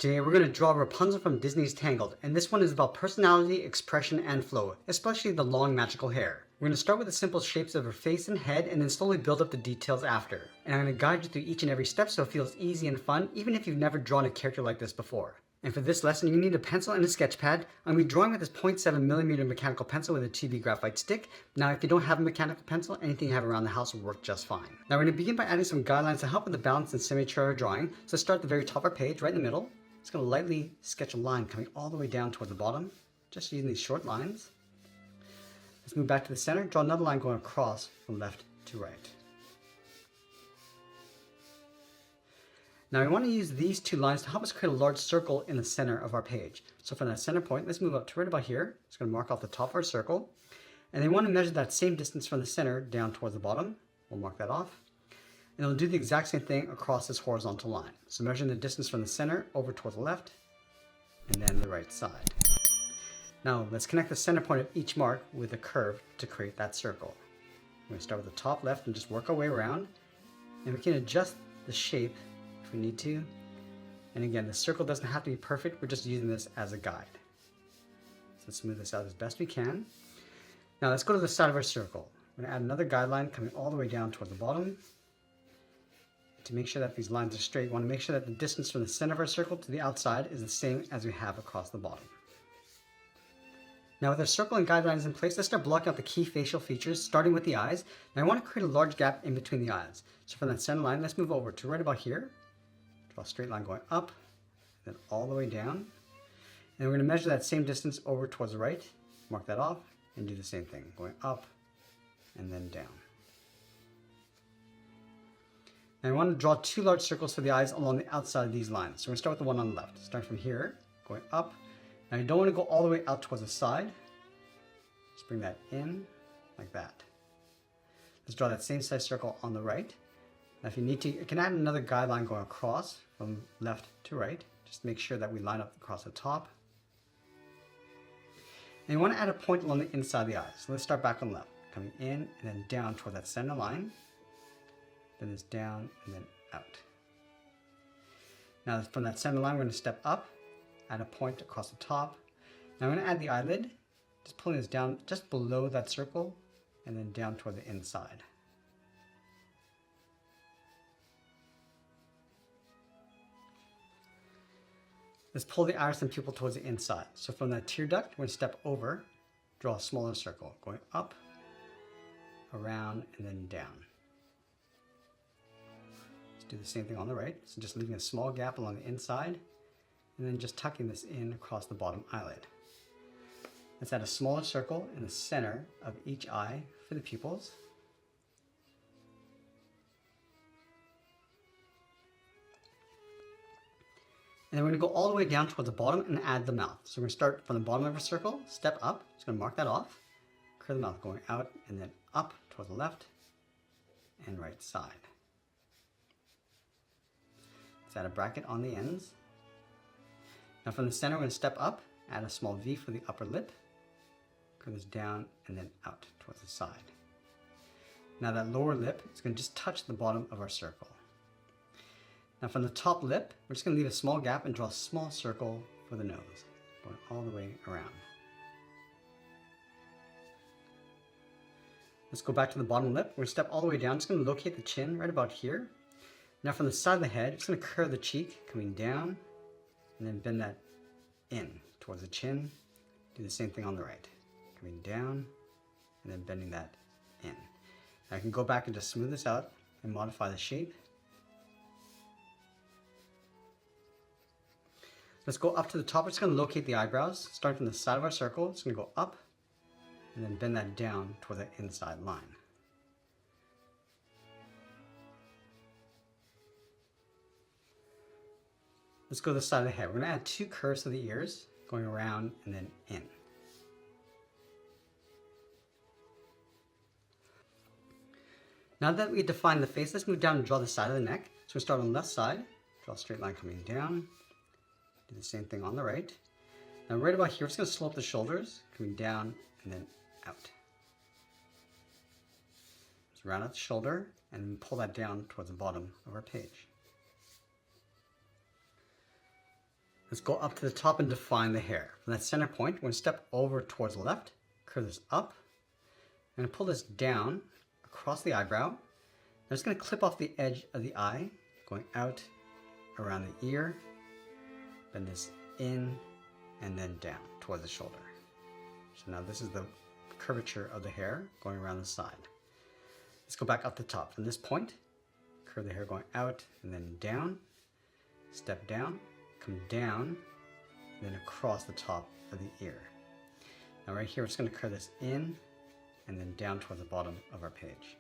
Today we're going to draw Rapunzel from Disney's Tangled, and this one is about personality, expression, and flow, especially the long magical hair. We're going to start with the simple shapes of her face and head, and then slowly build up the details after. And I'm going to guide you through each and every step so it feels easy and fun, even if you've never drawn a character like this before. And for this lesson, you need a pencil and a sketch pad. I'm going to be drawing with this 0.7mm mechanical pencil with a 2B graphite stick. Now, if you don't have a mechanical pencil, anything you have around the house will work just fine. Now, we're going to begin by adding some guidelines to help with the balance and symmetry of our drawing. So start at the very top of our page, right in the middle. Just going to lightly sketch a line coming all the way down toward the bottom, just using these short lines. Let's move back to the center, draw another line going across from left to right. Now we want to use these two lines to help us create a large circle in the center of our page. So from that center point, let's move up to right about here. Just going to mark off the top of our circle. And then we want to measure that same distance from the center down towards the bottom. We'll mark that off. And we'll do the exact same thing across this horizontal line. So measuring the distance from the center over towards the left, and then the right side. Now let's connect the center point of each mark with a curve to create that circle. We're going to start with the top left and just work our way around. And we can adjust the shape if we need to. And again, the circle doesn't have to be perfect. We're just using this as a guide. So let's smooth this out as best we can. Now let's go to the side of our circle. We're going to add another guideline coming all the way down toward the bottom. To make sure that these lines are straight, we want to make sure that the distance from the center of our circle to the outside is the same as we have across the bottom. Now with our circle and guidelines in place, let's start blocking out the key facial features, starting with the eyes. Now I want to create a large gap in between the eyes. So from that center line, let's move over to right about here. Draw a straight line going up, then all the way down. And we're going to measure that same distance over towards the right, mark that off, and do the same thing, going up and then down. Now I want to draw two large circles for the eyes along the outside of these lines. So we're going to start with the one on the left. Starting from here, going up. Now you don't want to go all the way out towards the side. Just bring that in, like that. Let's draw that same size circle on the right. Now if you need to, you can add another guideline going across from left to right. Just make sure that we line up across the top. And you want to add a point along the inside of the eye. So let's start back on left, coming in and then down toward that center line. Then it's down and then out. Now from that center line, we're going to step up, add a point across the top. Now I'm going to add the eyelid, just pulling this down just below that circle and then down toward the inside. Let's pull the iris and pupil towards the inside. So from that tear duct, we're going to step over, draw a smaller circle, going up, around, and then down. Do the same thing on the right, so just leaving a small gap along the inside and then just tucking this in across the bottom eyelid. Let's add a smaller circle in the center of each eye for the pupils. And then we're going to go all the way down towards the bottom and add the mouth. So we're going to start from the bottom of our circle, step up, just going to mark that off, curve the mouth going out and then up towards the left and right side. Add a bracket on the ends. Now from the center, we're going to step up, add a small V for the upper lip, curve this down and then out towards the side. Now that lower lip is going to just touch the bottom of our circle. Now from the top lip, we're just going to leave a small gap and draw a small circle for the nose, going all the way around. Let's go back to the bottom lip. We're going to step all the way down, just going to locate the chin right about here. Now from the side of the head, just going to curve the cheek, coming down, and then bend that in towards the chin. Do the same thing on the right, coming down, and then bending that in. Now I can go back and just smooth this out and modify the shape. Let's go up to the top. We're just going to locate the eyebrows, starting from the side of our circle. It's going to go up, and then bend that down toward the inside line. Let's go to the side of the head. We're going to add two curves to the ears, going around and then in. Now that we define the face, let's move down and draw the side of the neck. So we start on the left side, draw a straight line coming down, do the same thing on the right. Now right about here, we're just going to slope the shoulders, coming down and then out. Just round out the shoulder and pull that down towards the bottom of our page. Let's go up to the top and define the hair. From that center point, we're going to step over towards the left, curve this up, and pull this down across the eyebrow. I'm just going to clip off the edge of the eye, going out around the ear, bend this in, and then down towards the shoulder. So now this is the curvature of the hair going around the side. Let's go back up the top. From this point, curve the hair going out and then down, step down, come down, then across the top of the ear. Now right here, we're just going to curve this in and then down towards the bottom of our page.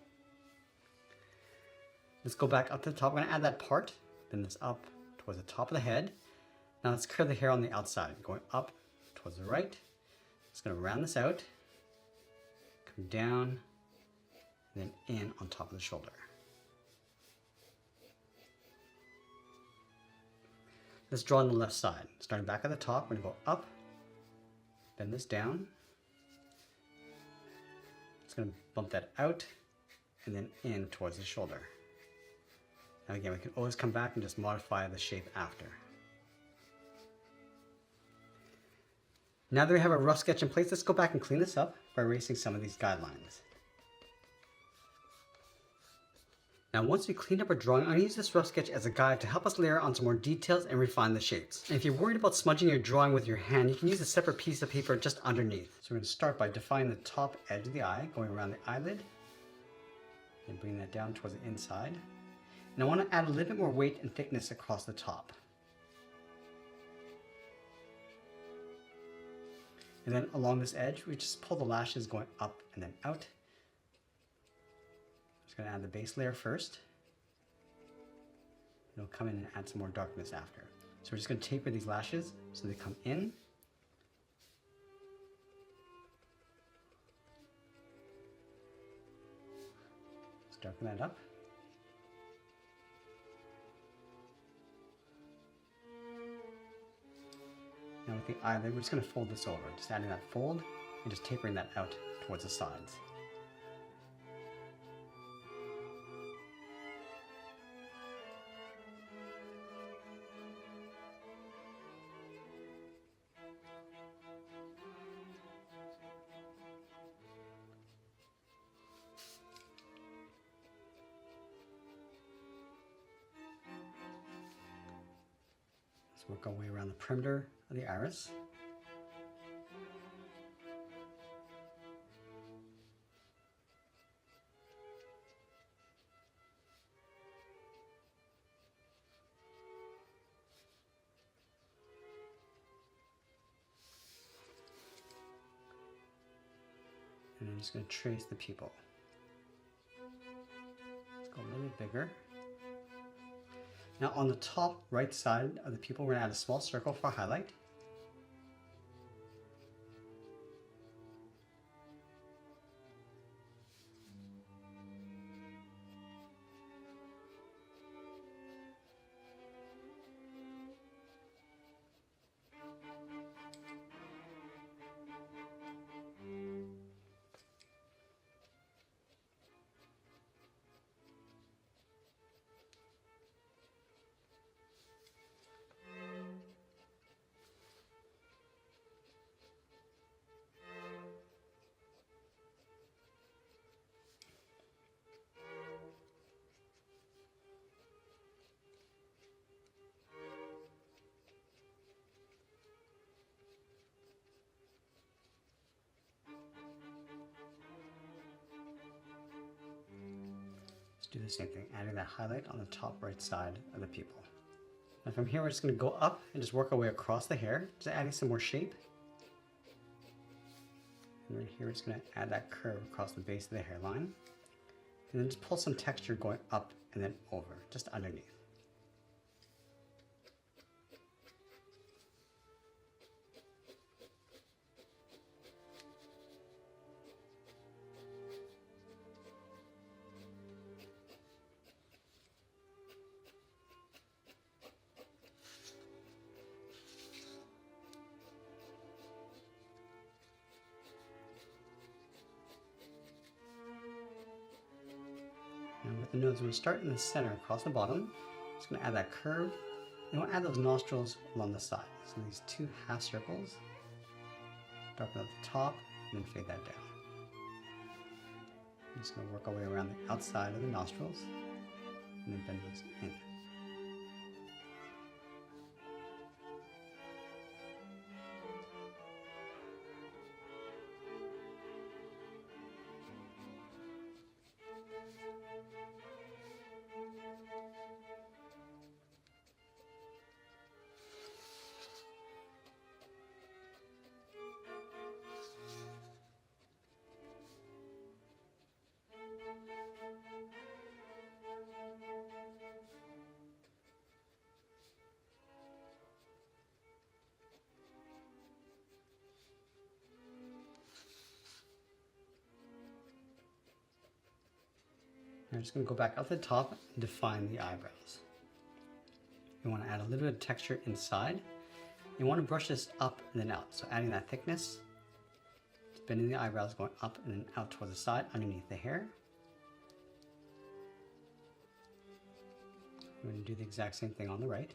Let's go back up to the top. We're going to add that part, bend this up towards the top of the head. Now let's curve the hair on the outside, going up towards the right. Just going to round this out, come down, and then in on top of the shoulder. Let's draw on the left side. Starting back at the top, we're going to go up, bend this down. Just going to bump that out and then in towards the shoulder. Now again, we can always come back and just modify the shape after. Now that we have a rough sketch in place, let's go back and clean this up by erasing some of these guidelines. Now once we cleaned up our drawing, I'm going to use this rough sketch as a guide to help us layer on some more details and refine the shapes. And if you're worried about smudging your drawing with your hand, you can use a separate piece of paper just underneath. So we're going to start by defining the top edge of the eye, going around the eyelid, and bring that down towards the inside. And I want to add a little bit more weight and thickness across the top. And then along this edge, we just pull the lashes going up and then out. Just going to add the base layer first. It'll come in and add some more darkness after. So we're just going to taper these lashes so they come in. Let's darken that up. Now with the eyelid, we're just going to fold this over, just adding that fold and just tapering that out towards the sides. Let's work our way around the perimeter of the iris. And I'm just going to trace the pupil. Let's go a little bit bigger. Now on the top right side of the pupil, we're going to add a small circle for highlight. Do the same thing, adding that highlight on the top right side of the pupil. Now from here, we're just going to go up and just work our way across the hair, just adding some more shape. And right here, we're just going to add that curve across the base of the hairline. And then just pull some texture going up and then over, just underneath. Now with the nose, we're going to start in the center across the bottom. Just going to add that curve You want to add those nostrils along the side. So these two half circles, darken at the top, and then fade that down. I'm just going to work our way around the outside of the nostrils, and then bend those in. I'm just going to go back up the top and define the eyebrows. You want to add a little bit of texture inside. You want to brush this up and then out. So adding that thickness, bending the eyebrows, going up and then out towards the side underneath the hair. I'm going to do the exact same thing on the right.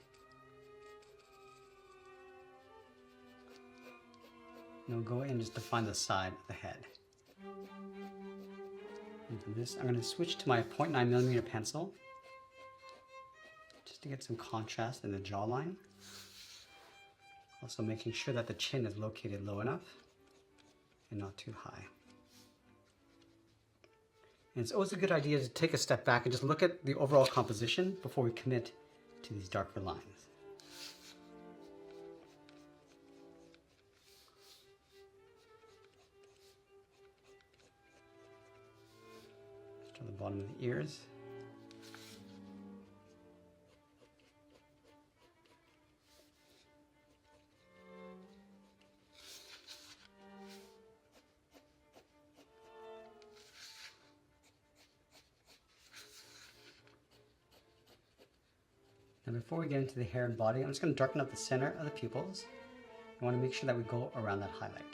And we'll go in and just define the side of the head. And for this, I'm going to switch to my 0.9mm pencil just to get some contrast in the jawline. Also making sure that the chin is located low enough and not too high. And it's always a good idea to take a step back and just look at the overall composition before we commit to these darker lines. To the bottom of the ears. Now before we get into the hair and body, I'm just going to darken up the center of the pupils. I want to make sure that we go around that highlight.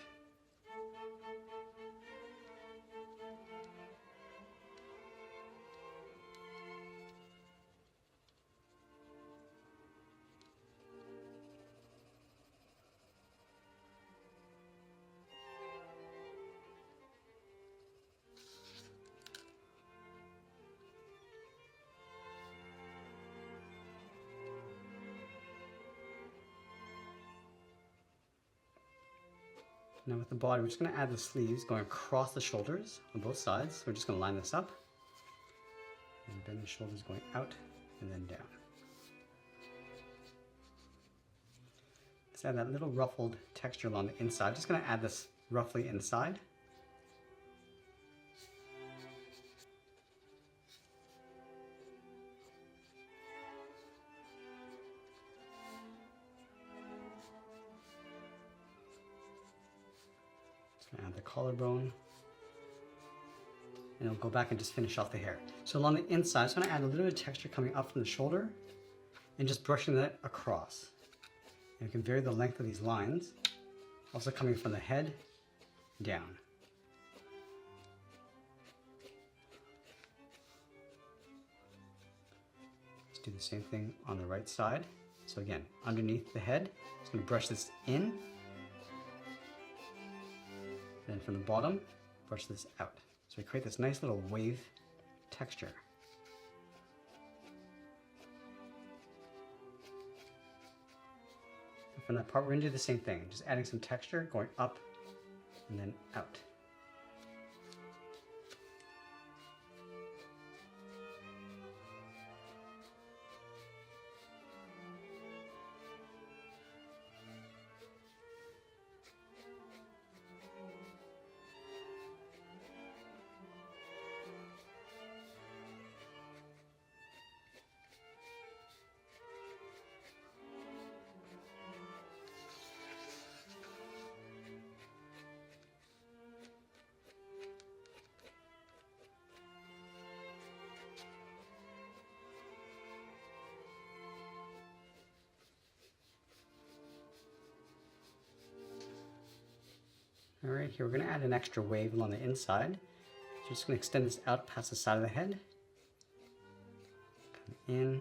Now with the body, we're just going to add the sleeves going across the shoulders on both sides. So we're just going to line this up and bend the shoulders going out and then down. Let's add that little ruffled texture along the inside. Just going to add this roughly inside. Add the collarbone, and I'll go back and just finish off the hair. So along the inside, I'm just going to add a little bit of texture coming up from the shoulder and just brushing that across. And you can vary the length of these lines, also coming from the head down. Let's do the same thing on the right side. So again, underneath the head, I'm just going to brush this in. Then from the bottom, brush this out. So we create this nice little wave texture. And from that part, we're going to do the same thing, just adding some texture, going up and then out. All right, here we're going to add an extra wave along the inside. So just going to extend this out past the side of the head. Come in,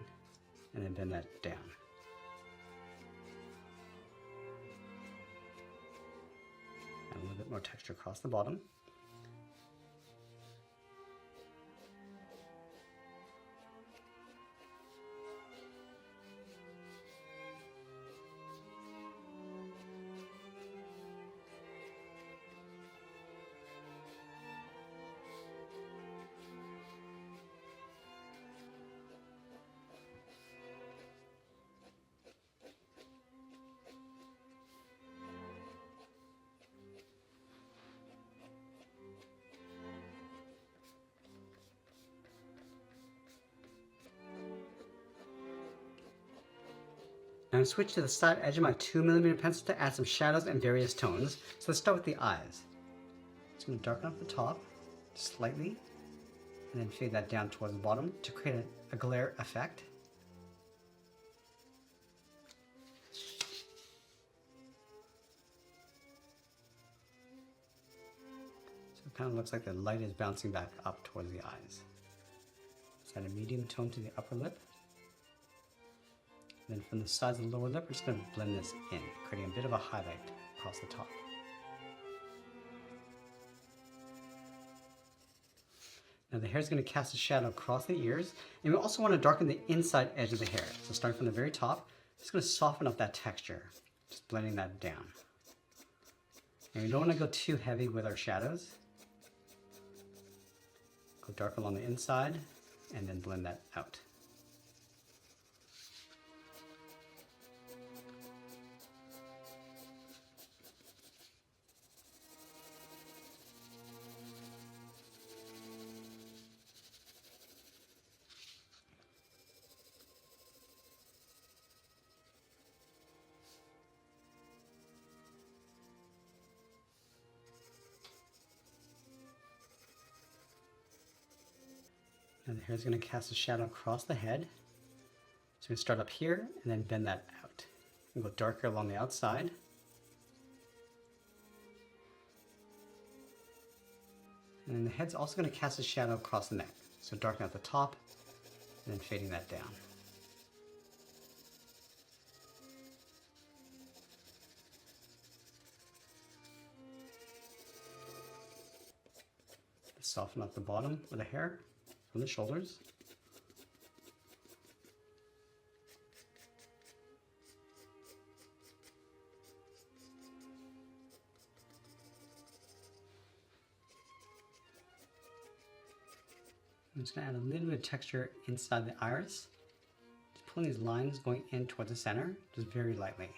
and then bend that down. more texture across the bottom. Now I'm switch to the side edge of my 2mm pencil to add some shadows and various tones. So let's start with the eyes. Just going to darken up the top slightly and then fade that down towards the bottom to create a glare effect. So it kind of looks like the light is bouncing back up towards the eyes. Let's add a medium tone to the upper lip. Then from the sides of the lower lip, we're just going to blend this in, creating a bit of a highlight across the top. Now the hair is going to cast a shadow across the ears, and we also want to darken the inside edge of the hair. So starting from the very top, just going to soften up that texture, just blending that down. And we don't want to go too heavy with our shadows. Go dark along the inside, and then blend that out. And the hair is going to cast a shadow across the head. So we start up here and then bend that out. And go darker along the outside. And then the head's also going to cast a shadow across the neck. So darken at the top and then fading that down. Soften up the bottom of the hair from the shoulders. I'm just going to add a little bit of texture inside the iris. Just pulling these lines going in towards the center, just very lightly.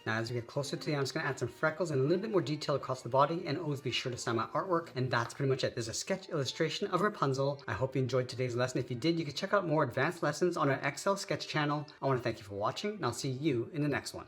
Now as we get closer to the eye, I'm just going to add some freckles and a little bit more detail across the body, and always be sure to sign my artwork. And that's pretty much it. There's a sketch illustration of Rapunzel. I hope you enjoyed today's lesson. If you did, you can check out more advanced lessons on our Excel sketch channel. I want to thank you for watching, and I'll see you in the next one.